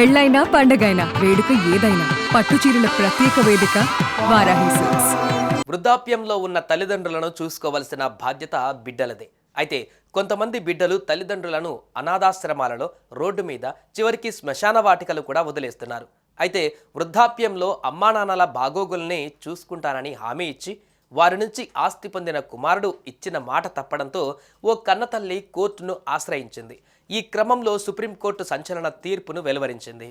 పెళ్ళైనా పండగైనా వేడుక ఏదైనా పట్టుచీరల ప్రత్యేక వేదిక వారాహి సిల్క్స్. వృద్ధాప్యంలో ఉన్న తల్లిదండ్రులను చూసుకోవలసిన బాధ్యత బిడ్డలదే. అయితే కొంతమంది బిడ్డలు తల్లిదండ్రులను అనాథాశ్రమాలలో, రోడ్డు మీద, చివరికి శ్మశాన వాటికలు కూడా వదిలేస్తున్నారు. అయితే వృద్ధాప్యంలో అమ్మానాన్నల బాగోగుల్ని చూసుకుంటానని హామీ ఇచ్చి వారి నుంచి ఆస్తి పొందిన కుమారుడు ఇచ్చిన మాట తప్పడంతో ఓ కన్నతల్లి కోర్టును ఆశ్రయించింది. ఈ క్రమంలో సుప్రీంకోర్టు సంచలన తీర్పును వెలువరించింది.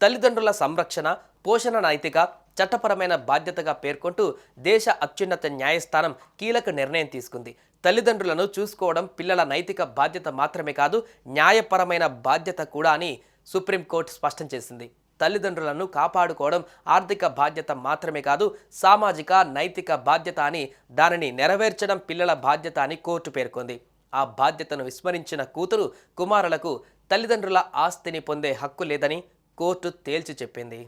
తల్లిదండ్రుల సంరక్షణ, పోషణ నైతిక, చట్టపరమైన బాధ్యతగా పేర్కొంటూ దేశ అత్యున్నత న్యాయస్థానం కీలక నిర్ణయం తీసుకుంది. తల్లిదండ్రులను చూసుకోవడం పిల్లల నైతిక బాధ్యత మాత్రమే కాదు, న్యాయపరమైన బాధ్యత కూడా అని సుప్రీంకోర్టు స్పష్టం చేసింది. తల్లిదండ్రులను కాపాడుకోవడం ఆర్థిక బాధ్యత మాత్రమే కాదు, సామాజిక నైతిక బాధ్యత అని, దానిని నెరవేర్చడం పిల్లల బాధ్యత అని కోర్టు పేర్కొంది. ఆ బాధ్యతను విస్మరించిన కూతురు, కుమారులకు తల్లిదండ్రుల ఆస్తిని పొందే హక్కు లేదని కోర్టు తేల్చి చెప్పింది.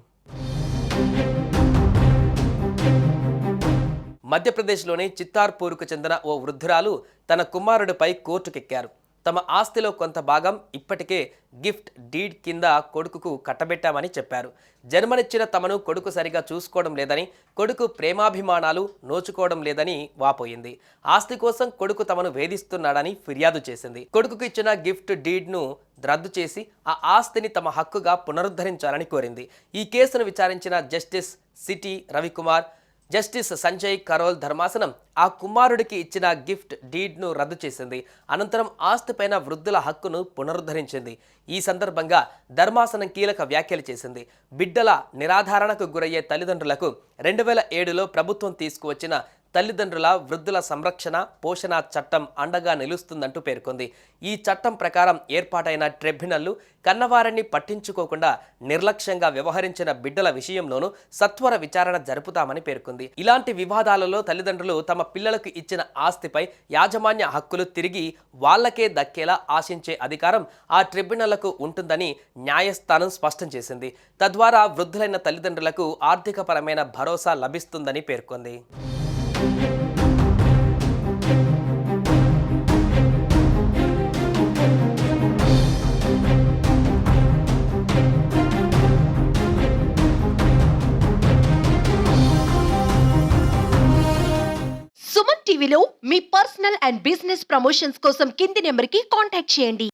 మధ్యప్రదేశ్లోని చిత్తార్పూర్కు చెందిన ఓ వృద్ధురాలు తన కుమారుడిపై కోర్టుకెక్కారు. తమ ఆస్తిలో కొంత భాగం ఇప్పటికే గిఫ్ట్ డీడ్ కింద కొడుకుకు కట్టబెట్టామని చెప్పారు. జన్మనిచ్చిన తమను కొడుకు సరిగా చూసుకోవడం లేదని, కొడుకు ప్రేమాభిమానాలు నోచుకోవడం లేదని వాపోయింది. ఆస్తి కోసం కొడుకు తమను వేధిస్తున్నాడని ఫిర్యాదు చేసింది. కొడుకుకు ఇచ్చిన గిఫ్ట్ డీడ్ను రద్దు చేసి ఆ ఆస్తిని తమ హక్కుగా పునరుద్ధరించాలని కోరింది. ఈ కేసును విచారించిన justice C T Ravikumar, justice Sanjay Karol ధర్మాసనం ఆ కుమారుడికి ఇచ్చిన గిఫ్ట్ డీడ్ను రద్దు చేసింది. అనంతరం ఆస్తిపైన వృద్ధుల హక్కును పునరుద్ధరించింది. ఈ సందర్భంగా ధర్మాసనం కీలక వ్యాఖ్యలు చేసింది. బిడ్డల నిరాధారణకు గురయ్యే తల్లిదండ్రులకు 2007లో ప్రభుత్వం తీసుకువచ్చిన తల్లిదండ్రుల వృద్ధుల సంరక్షణ, పోషణ చట్టం అండగా నిలుస్తుందంటూ పేర్కొంది. ఈ చట్టం ప్రకారం ఏర్పాటైన ట్రిబ్యునల్లు కన్నవారిని పట్టించుకోకుండా నిర్లక్ష్యంగా వ్యవహరించిన బిడ్డల విషయంలోనూ సత్వర విచారణ జరుపుతామని పేర్కొంది. ఇలాంటి వివాదాలలో తల్లిదండ్రులు తమ పిల్లలకు ఇచ్చిన ఆస్తిపై యాజమాన్య హక్కులు తిరిగి వాళ్లకే దక్కేలా ఆశించే అధికారం ఆ ట్రిబ్యునల్లకు ఉంటుందని న్యాయస్థానం స్పష్టం చేసింది. తద్వారా వృద్ధులైన తల్లిదండ్రులకు ఆర్థికపరమైన భరోసా లభిస్తుందని పేర్కొంది. సుమన్ టీవీలో మీ పర్సనల్ అండ్ బిజినెస్ ప్రమోషన్స్ కోసం కింది నెంబర్కి కాంటాక్ట్ చేయండి.